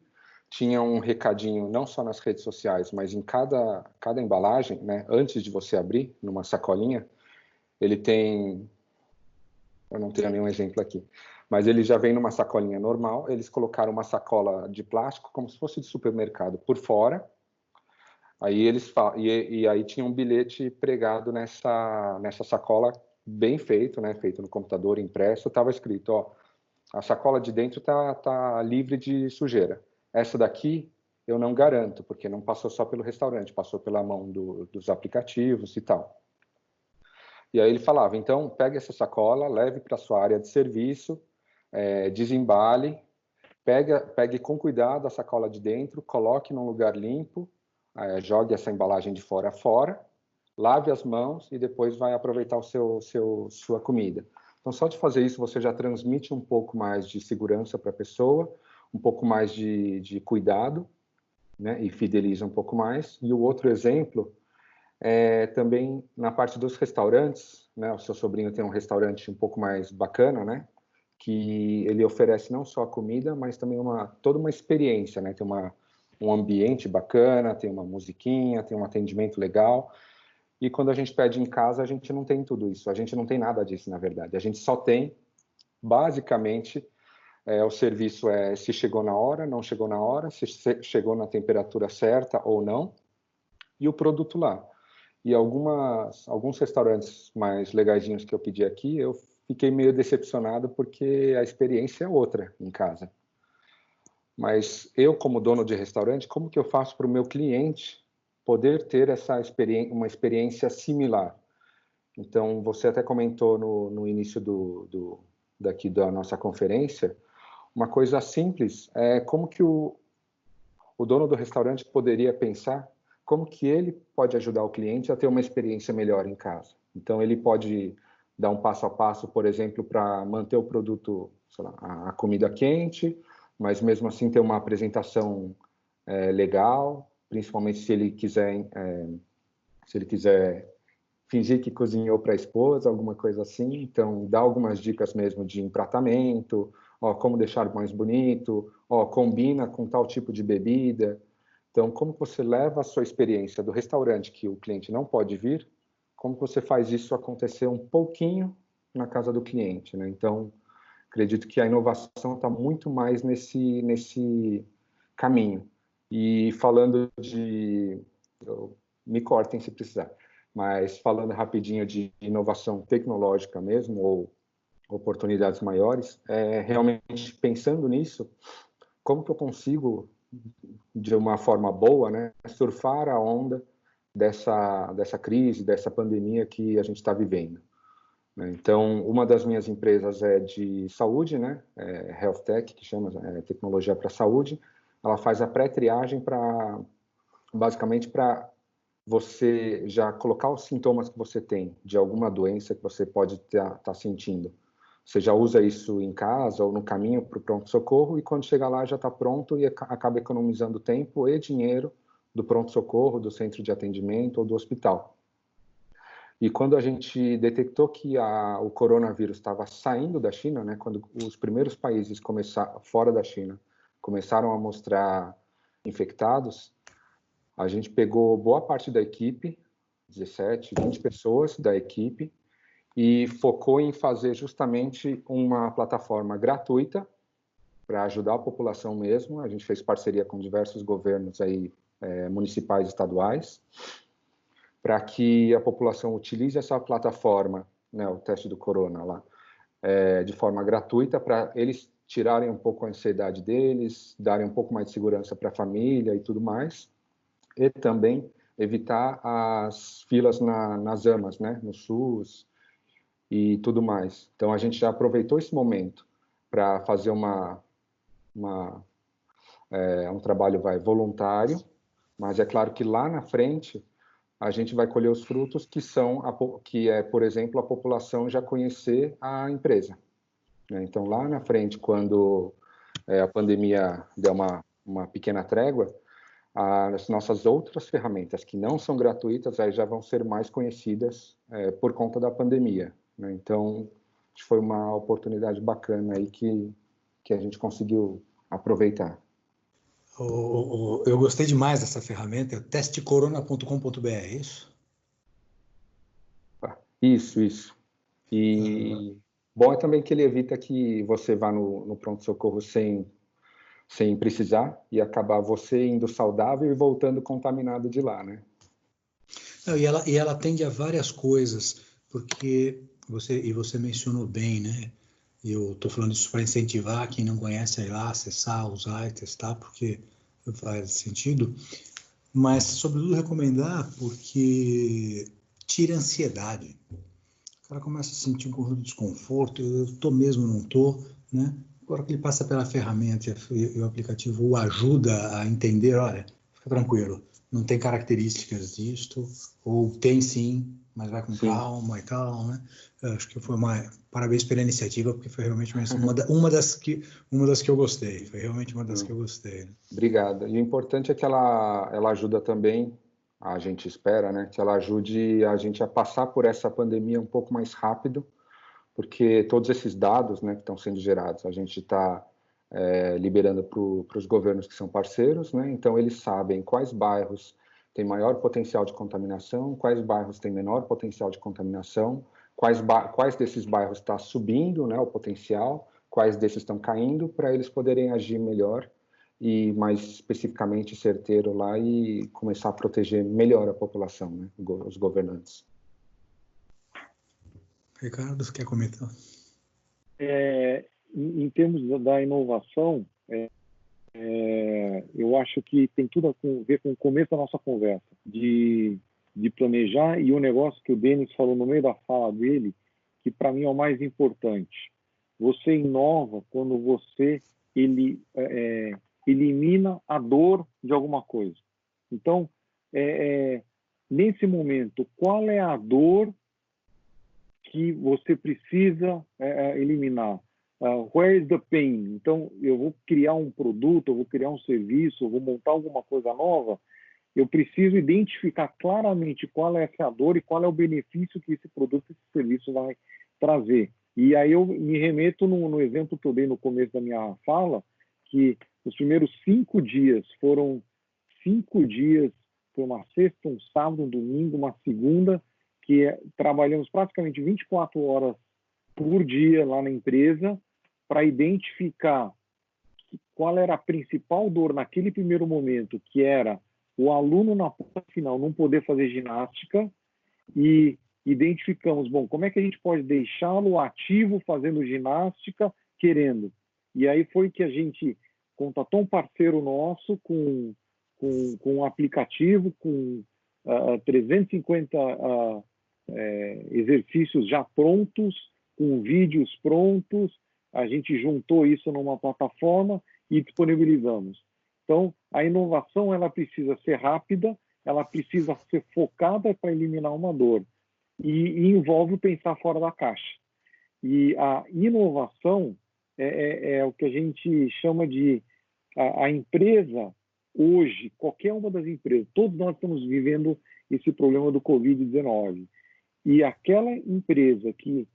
tinha um recadinho, não só nas redes sociais, mas em cada embalagem, né, antes de você abrir, numa sacolinha, ele tem... Eu não tenho nenhum exemplo aqui, mas ele já vem numa sacolinha normal, eles colocaram uma sacola de plástico, como se fosse de supermercado, por fora, aí aí tinha um bilhete pregado nessa sacola, bem feito, né, feito no computador, impresso, estava escrito, ó, a sacola de dentro tá livre de sujeira. Essa daqui eu não garanto, porque não passou só pelo restaurante, passou pela mão dos aplicativos e tal. E aí ele falava, então, pegue essa sacola, leve para sua área de serviço, desembale, pegue com cuidado a sacola de dentro, coloque num lugar limpo, jogue essa embalagem de fora a fora, lave as mãos e depois vai aproveitar sua comida. Então, só de fazer isso, você já transmite um pouco mais de segurança para a pessoa, um pouco mais de cuidado, né, e fideliza um pouco mais. E o outro exemplo é também na parte dos restaurantes, né, o seu sobrinho tem um restaurante um pouco mais bacana, né, que ele oferece não só a comida, mas também toda uma experiência, né, tem um ambiente bacana, tem uma musiquinha, tem um atendimento legal. E quando a gente pede em casa, a gente não tem tudo isso. A gente não tem nada disso, na verdade. A gente só tem, basicamente, o serviço se chegou na hora, não chegou na hora, se chegou na temperatura certa ou não, e o produto lá. E alguns restaurantes mais legaisinhos que eu pedi aqui, eu fiquei meio decepcionado porque a experiência é outra em casa. Mas eu, como dono de restaurante, como que eu faço para o meu cliente poder ter uma experiência similar? Então, você até comentou no início daqui da nossa conferência, uma coisa simples é como que o dono do restaurante poderia pensar como que ele pode ajudar o cliente a ter uma experiência melhor em casa. Então, ele pode dar um passo a passo, por exemplo, para manter o produto, sei lá, a comida quente, mas mesmo assim ter uma apresentação legal, principalmente se ele quiser fingir que cozinhou para a esposa, alguma coisa assim. Então, dá algumas dicas mesmo de empratamento, como deixar mais bonito, combina com tal tipo de bebida. Então, como você leva a sua experiência do restaurante que o cliente não pode vir, como você faz isso acontecer um pouquinho na casa do cliente, né? Então, acredito que a inovação está muito mais nesse caminho. E falando me cortem se precisar, mas falando rapidinho de inovação tecnológica mesmo, ou oportunidades maiores, realmente pensando nisso, como que eu consigo, de uma forma boa, né, surfar a onda dessa crise, dessa pandemia que a gente está vivendo. Então, uma das minhas empresas é de saúde, né, Health Tech, que chama tecnologia para saúde. Ela faz a pré-triagem basicamente para você já colocar os sintomas que você tem de alguma doença que você pode estar sentindo. Você já usa isso em casa ou no caminho para o pronto-socorro e quando chega lá já está pronto e acaba economizando tempo e dinheiro do pronto-socorro, do centro de atendimento ou do hospital. E quando a gente detectou que o coronavírus estava saindo da China, né, quando os primeiros países fora da China começaram a mostrar infectados, a gente pegou boa parte da equipe, 17, 20 pessoas da equipe, e focou em fazer justamente uma plataforma gratuita para ajudar a população mesmo. A gente fez parceria com diversos governos aí, municipais e estaduais. para que a população utilize essa plataforma, né, o teste do corona lá, de forma gratuita, para eles tirarem um pouco a ansiedade deles, darem um pouco mais de segurança para a família e tudo mais, e também evitar as filas nas AMAs, né, no SUS e tudo mais. Então, a gente já aproveitou esse momento para fazer um trabalho voluntário, mas é claro que lá na frente a gente vai colher os frutos que é, por exemplo, a população já conhecer a empresa. Então, lá na frente, quando a pandemia der uma pequena trégua, as nossas outras ferramentas, que não são gratuitas, aí já vão ser mais conhecidas por conta da pandemia. Então, foi uma oportunidade bacana aí que a gente conseguiu aproveitar. Eu gostei demais dessa ferramenta, é testecorona.com.br, é isso? Isso. E bom é também que ele evita que você vá no pronto-socorro sem precisar e acabar você indo saudável e voltando contaminado de lá, né? Não, e ela atende a várias coisas, porque você mencionou bem, né? Eu estou falando isso para incentivar quem não conhece a ir lá, acessar, usar e testar, porque faz sentido, mas sobretudo recomendar porque tira a ansiedade. O cara começa a sentir um pouco de desconforto, eu estou mesmo, não estou, né? Agora que ele passa pela ferramenta e o aplicativo o ajuda a entender, olha, fica tranquilo, não tem características disto, ou tem sim, mas vai com calma e tal, né? Eu acho que foi parabéns pela iniciativa, porque foi realmente uma das que eu gostei, foi realmente uma das que eu gostei. Né? Obrigado. E o importante é que ela ajuda também, a gente espera, né, que ela ajude a gente a passar por essa pandemia um pouco mais rápido, porque todos esses dados, né, que estão sendo gerados, a gente está liberando para os governos que são parceiros, né, então eles sabem quais bairros têm maior potencial de contaminação, quais bairros têm menor potencial de contaminação, quais desses bairros está subindo, né, o potencial, quais desses estão caindo, para eles poderem agir melhor e mais especificamente certeiro lá e começar a proteger melhor a população, né, os governantes. Ricardo, você quer comentar? Em termos da inovação, eu acho que tem tudo a ver com o começo da nossa conversa, de planejar, e o negócio que o Denis falou no meio da fala dele, que para mim é o mais importante. Você inova quando você elimina a dor de alguma coisa. Então, nesse momento, qual é a dor que você precisa eliminar? Where is the pain? Então, eu vou criar um produto, eu vou criar um serviço, eu vou montar alguma coisa nova, eu preciso identificar claramente qual é essa dor e qual é o benefício que esse produto, esse serviço vai trazer. E aí eu me remeto no exemplo que eu dei no começo da minha fala, que os primeiros 5 dias foram 5 dias, foi uma sexta, um sábado, um domingo, uma segunda, que trabalhamos praticamente 24 horas por dia lá na empresa para identificar qual era a principal dor naquele primeiro momento, que era o aluno na prova final não poder fazer ginástica, e identificamos, bom, como é que a gente pode deixá-lo ativo fazendo ginástica, querendo. E aí foi que a gente contatou um parceiro nosso com um aplicativo, com 350 exercícios já prontos, com vídeos prontos, a gente juntou isso numa plataforma e disponibilizamos. Então, a inovação ela precisa ser rápida, ela precisa ser focada para eliminar uma dor e envolve pensar fora da caixa. E a inovação é o que a gente chama de a empresa hoje, qualquer uma das empresas, todos nós estamos vivendo esse problema do Covid-19. E aquela empresa que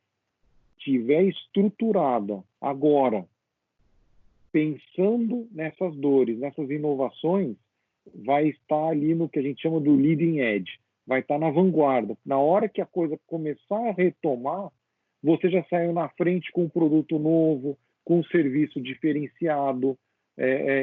tiver estruturada agora, pensando nessas dores, nessas inovações, vai estar ali no que a gente chama do leading edge, vai estar na vanguarda. Na hora que a coisa começar a retomar, você já saiu na frente com um produto novo, com um serviço diferenciado.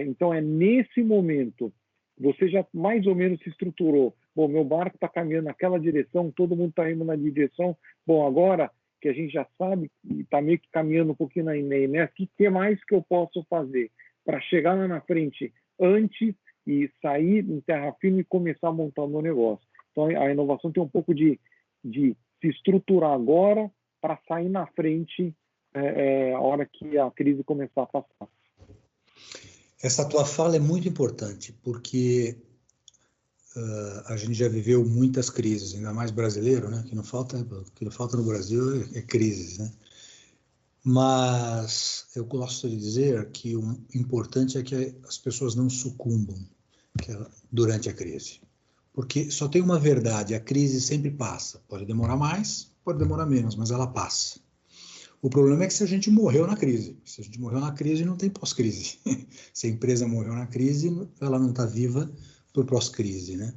Então, nesse momento, você já mais ou menos se estruturou. bom, meu barco está caminhando naquela direção, todo mundo está indo na direção, bom, agora que a gente já sabe e está meio que caminhando um pouquinho na inércia, o que mais que eu posso fazer para chegar lá na frente antes e sair em terra firme e começar a montar o meu negócio? Então, a inovação tem um pouco de se estruturar agora para sair na frente a hora que a crise começar a passar. Essa tua fala é muito importante, porque a gente já viveu muitas crises, ainda mais brasileiro, né? O que não falta no Brasil é crises, né? Mas eu gosto de dizer que o importante é que as pessoas não sucumbam durante a crise. Porque só tem uma verdade, a crise sempre passa. Pode demorar mais, pode demorar menos, mas ela passa. O problema é que se a gente morreu na crise. Se a gente morreu na crise, não tem pós-crise. Se a empresa morreu na crise, ela não está viva por pós-crise, né?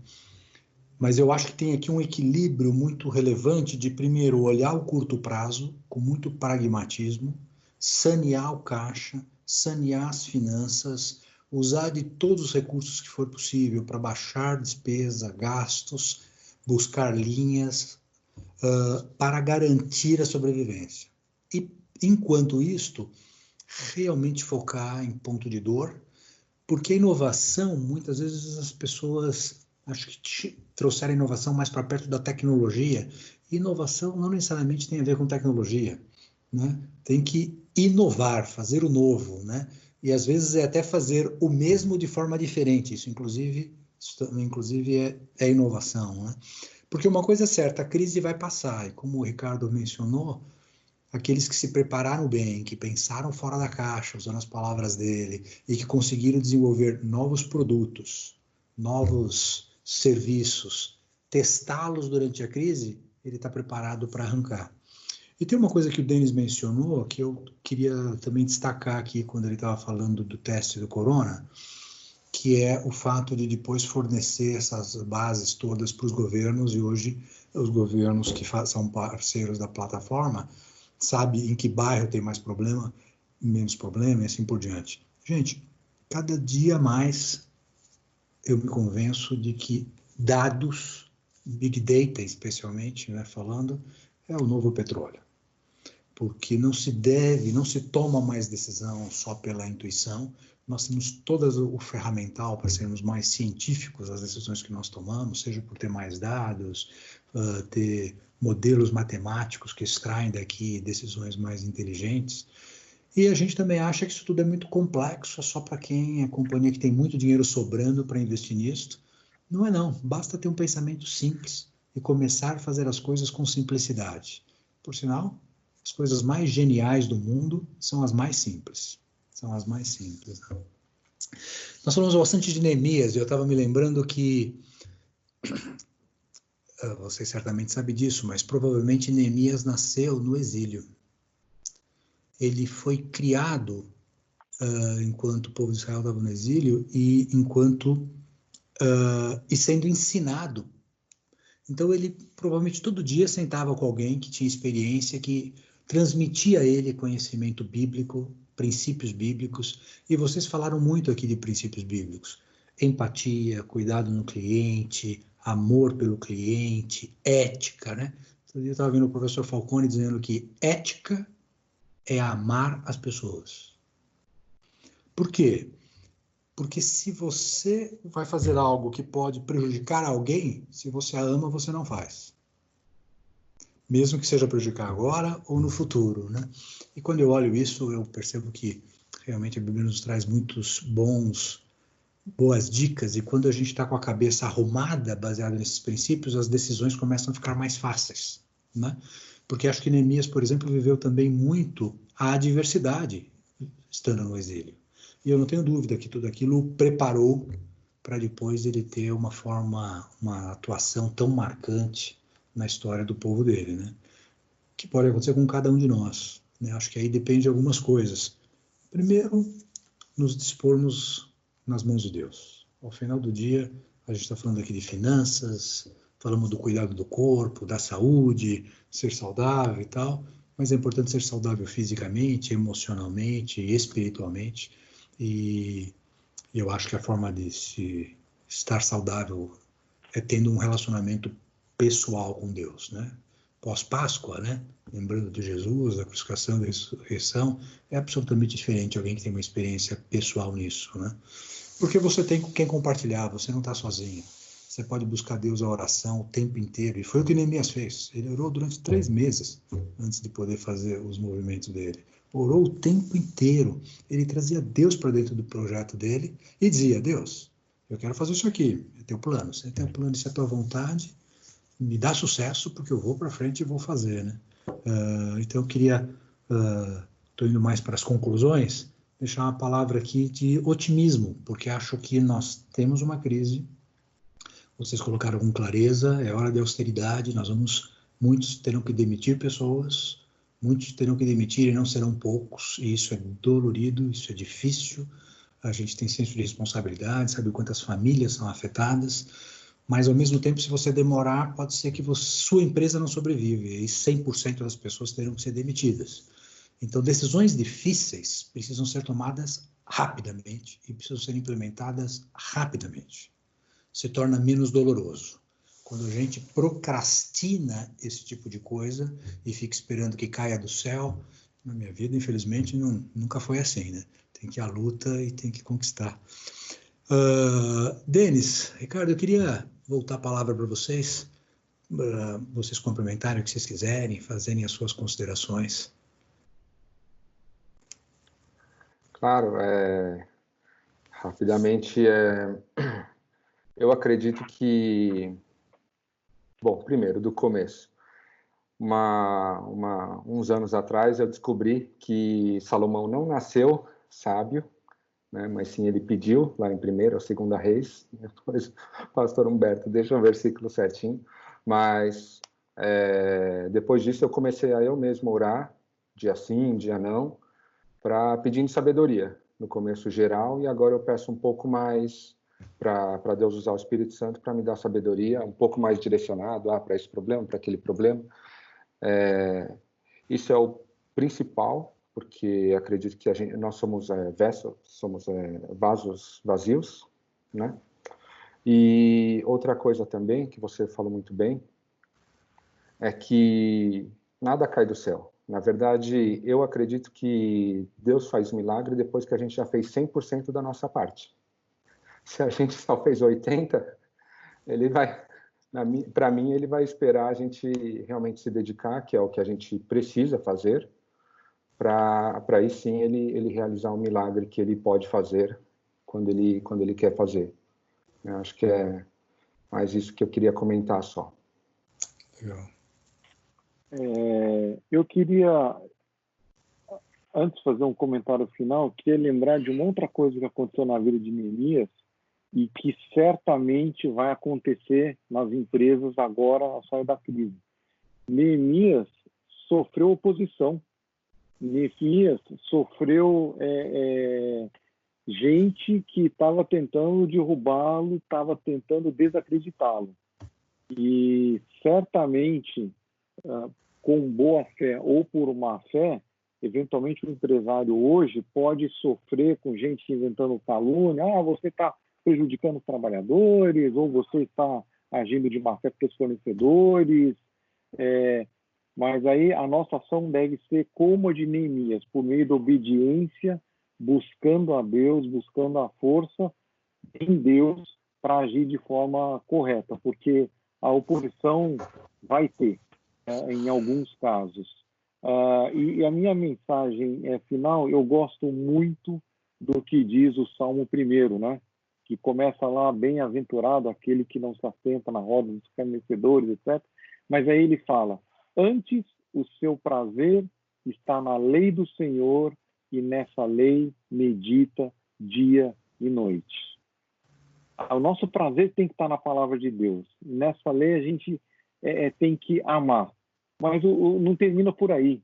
Mas eu acho que tem aqui um equilíbrio muito relevante de, primeiro, olhar o curto prazo com muito pragmatismo, sanear o caixa, sanear as finanças, usar de todos os recursos que for possível para baixar despesa, gastos, buscar linhas para garantir a sobrevivência. E, enquanto isto, realmente focar em ponto de dor, porque a inovação, muitas vezes as pessoas acho que trouxeram a inovação mais para perto da tecnologia. Inovação não necessariamente tem a ver com tecnologia, né? Tem que inovar, fazer o novo, né? E às vezes é até fazer o mesmo de forma diferente. Isso inclusive é inovação, né? Porque uma coisa é certa, a crise vai passar, e como o Ricardo mencionou, aqueles que se prepararam bem, que pensaram fora da caixa, usando as palavras dele, e que conseguiram desenvolver novos produtos, novos serviços, testá-los durante a crise, ele está preparado para arrancar. E tem uma coisa que o Denis mencionou, que eu queria também destacar aqui, quando ele estava falando do teste do corona, que é o fato de depois fornecer essas bases todas para os governos, e hoje os governos que são parceiros da plataforma sabem em que bairro tem mais problema, menos problema, e assim por diante. Gente, cada dia mais eu me convenço de que dados, Big Data especialmente, né, falando, é o novo petróleo. Porque não se toma mais decisão só pela intuição, nós temos todo o ferramental para sermos mais científicos nas decisões que nós tomamos, seja por ter mais dados, ter modelos matemáticos que extraem daqui decisões mais inteligentes. E a gente também acha que isso tudo é muito complexo, é só para quem é companhia que tem muito dinheiro sobrando para investir nisso. Não é não, basta ter um pensamento simples e começar a fazer as coisas com simplicidade. Por sinal, as coisas mais geniais do mundo são as mais simples. São as mais simples. Nós falamos bastante de Neemias, e eu estava me lembrando que, você certamente sabe disso, mas provavelmente Neemias nasceu no exílio. Ele foi criado enquanto o povo de Israel estava no exílio e sendo ensinado. Então ele provavelmente todo dia sentava com alguém que tinha experiência, que transmitia a ele conhecimento bíblico, princípios bíblicos, e vocês falaram muito aqui de princípios bíblicos. Empatia, cuidado no cliente, amor pelo cliente, ética, né? Eu estava vendo o professor Falcone dizendo que ética é amar as pessoas. Por quê? Porque se você vai fazer algo que pode prejudicar alguém, se você a ama, você não faz. Mesmo que seja prejudicar agora ou no futuro, né? E quando eu olho isso, eu percebo que realmente a Bíblia nos traz boas dicas, e quando a gente está com a cabeça arrumada, baseada nesses princípios, as decisões começam a ficar mais fáceis, né? Porque acho que Neemias, por exemplo, viveu também muito a adversidade estando no exílio. E eu não tenho dúvida que tudo aquilo o preparou para depois ele ter uma atuação tão marcante na história do povo dele, né? Que pode acontecer com cada um de nós, né? Acho que aí depende de algumas coisas. Primeiro, nos dispormos nas mãos de Deus. Ao final do dia, a gente está falando aqui de finanças, falamos do cuidado do corpo, da saúde, ser saudável e tal, mas é importante ser saudável fisicamente, emocionalmente, espiritualmente, e eu acho que a forma de se estar saudável é tendo um relacionamento pessoal com Deus, né? Pós-Páscoa, né? Lembrando de Jesus, da crucificação, da ressurreição, é absolutamente diferente alguém que tem uma experiência pessoal nisso, né? Porque você tem com quem compartilhar, você não está sozinho. Você pode buscar Deus a oração o tempo inteiro, e foi o que Neemias fez. Ele orou durante 3 meses antes de poder fazer os movimentos dele. Orou o tempo inteiro. Ele trazia Deus para dentro do projeto dele e dizia: Deus, eu quero fazer isso aqui, é teu plano. Você tem o plano, isso é a tua vontade, me dá sucesso, porque eu vou para frente e vou fazer, né? Então eu queria, estou indo mais para as conclusões, deixar uma palavra aqui de otimismo, porque acho que nós temos uma crise. Vocês colocaram com clareza, é hora de austeridade, muitos terão que demitir pessoas, muitos terão que demitir e não serão poucos, e isso é dolorido, isso é difícil, a gente tem senso de responsabilidade, sabe quantas famílias são afetadas, mas ao mesmo tempo, se você demorar, pode ser que sua empresa não sobrevive, e 100% das pessoas terão que ser demitidas. Então, decisões difíceis precisam ser tomadas rapidamente e precisam ser implementadas rapidamente. Se torna menos doloroso. Quando a gente procrastina esse tipo de coisa e fica esperando que caia do céu, na minha vida, infelizmente, nunca foi assim, né? Tem que ir à luta e tem que conquistar. Denis, Ricardo, eu queria voltar a palavra para vocês, vocês complementarem o que vocês quiserem, fazerem as suas considerações. Claro, rapidamente, eu acredito que, bom, primeiro, do começo, uns anos atrás eu descobri que Salomão não nasceu sábio, né, mas sim ele pediu, lá em 1ª ou 2ª Reis, depois pastor Humberto deixa o versículo certinho, mas depois disso eu comecei a eu mesmo orar, dia sim, dia não, pedindo sabedoria, no começo geral, e agora eu peço um pouco mais para Deus usar o Espírito Santo para me dar sabedoria, um pouco mais direcionado para esse problema, para aquele problema. Isso é o principal, porque acredito que nós somos vasos vazios, né? E outra coisa também, que você falou muito bem, é que nada cai do céu. Na verdade, eu acredito que Deus faz milagre depois que a gente já fez 100% da nossa parte. Se a gente só fez 80%, ele vai, para mim, ele vai esperar a gente realmente se dedicar, que é o que a gente precisa fazer, para aí sim ele realizar um milagre que ele pode fazer quando ele quer fazer. Eu acho que é mais isso que eu queria comentar só. Legal. Eu queria, antes de fazer um comentário final, queria lembrar de uma outra coisa que aconteceu na vida de Neemias e que certamente vai acontecer nas empresas agora ao sair da crise. Neemias sofreu oposição. Neemias sofreu gente que estava tentando derrubá-lo, estava tentando desacreditá-lo. E certamente, com boa fé ou por má fé, eventualmente o empresário hoje pode sofrer com gente inventando calúnia, você está prejudicando os trabalhadores, ou você está agindo de má fé para os fornecedores, mas aí a nossa ação deve ser como a de Neemias, por meio da obediência, buscando a Deus, buscando a força em Deus para agir de forma correta, porque a oposição vai ter, em alguns casos. E a minha mensagem final, eu gosto muito do que diz o Salmo 1, né? Que começa lá, bem-aventurado aquele que não se assenta na roda dos escarnecedores, etc. Mas aí ele fala, antes o seu prazer está na lei do Senhor e nessa lei medita dia e noite. O nosso prazer tem que estar na palavra de Deus. Nessa lei a gente tem que amar. Mas não termina por aí.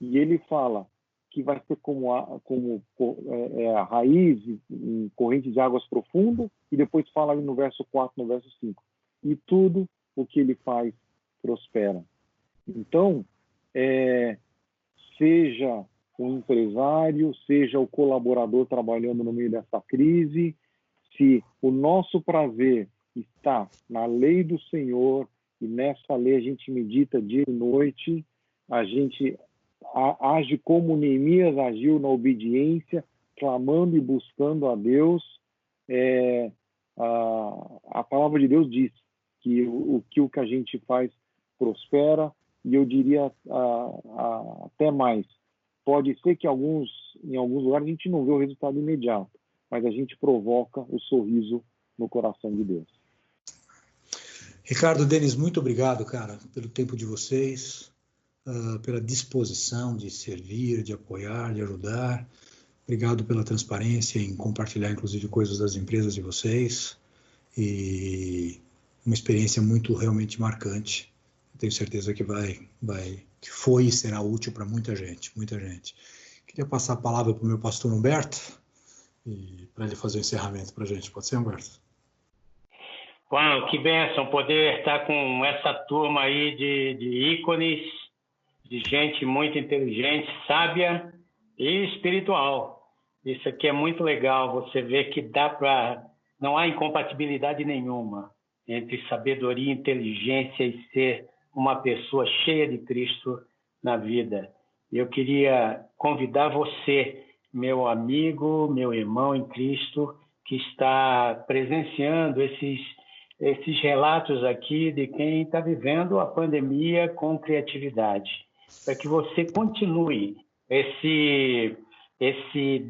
E ele fala que vai ser como a raiz em corrente de águas profundas, e depois fala ali no verso 4, no verso 5. E tudo o que ele faz prospera. Então, seja o empresário, seja o colaborador trabalhando no meio dessa crise, se o nosso prazer está na lei do Senhor, e nessa lei a gente medita dia e noite, a gente age como Neemias agiu na obediência, clamando e buscando a Deus. A palavra de Deus diz que o que a gente faz prospera, e eu diria até mais. Pode ser que em alguns lugares a gente não vê o resultado imediato, mas a gente provoca o sorriso no coração de Deus. Ricardo, Denis, muito obrigado, cara, pelo tempo de vocês, pela disposição de servir, de apoiar, de ajudar. Obrigado pela transparência em compartilhar, inclusive, coisas das empresas de vocês. E uma experiência muito realmente marcante. Tenho certeza que que foi e será útil para muita gente, muita gente. Queria passar a palavra para o meu pastor Humberto, para ele fazer o encerramento para a gente. Pode ser, Humberto? Uau, que bênção poder estar com essa turma aí de ícones, de gente muito inteligente, sábia e espiritual. Isso aqui é muito legal, você vê que não há incompatibilidade nenhuma entre sabedoria, inteligência e ser uma pessoa cheia de Cristo na vida. Eu queria convidar você, meu amigo, meu irmão em Cristo, que está presenciando esses relatos aqui de quem está vivendo a pandemia com criatividade, para que você continue esse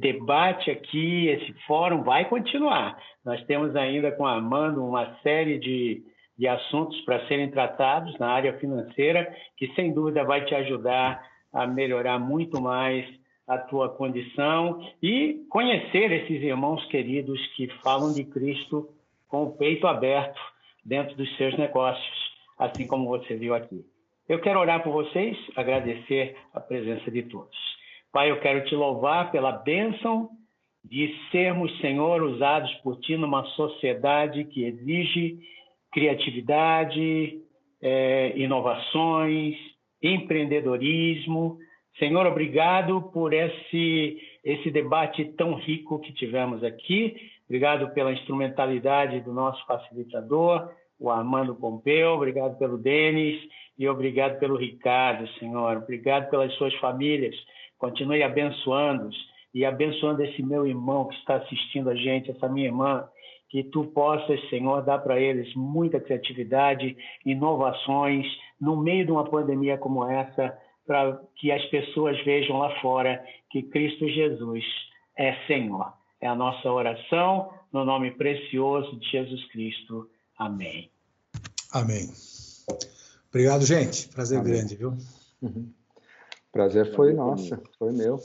debate aqui, esse fórum vai continuar. Nós temos ainda com a Armando uma série de assuntos para serem tratados na área financeira, que sem dúvida vai te ajudar a melhorar muito mais a tua condição e conhecer esses irmãos queridos que falam de Cristo com o peito aberto dentro dos seus negócios, assim como você viu aqui. Eu quero orar por vocês, agradecer a presença de todos. Pai, eu quero te louvar pela bênção de sermos, Senhor, usados por Ti numa sociedade que exige criatividade, inovações, empreendedorismo. Senhor, obrigado por esse debate tão rico que tivemos aqui. Obrigado pela instrumentalidade do nosso facilitador, o Armando Pompeu. Obrigado pelo Denis e obrigado pelo Ricardo, Senhor. Obrigado pelas suas famílias. Continue abençoando-os e abençoando esse meu irmão que está assistindo a gente, essa minha irmã, que Tu possas, Senhor, dar para eles muita criatividade, inovações, no meio de uma pandemia como essa, para que as pessoas vejam lá fora que Cristo Jesus é Senhor. É a nossa oração, no nome precioso de Jesus Cristo. Amém. Amém. Obrigado, gente. Prazer Amém. grande, viu? Prazer foi nosso, foi meu.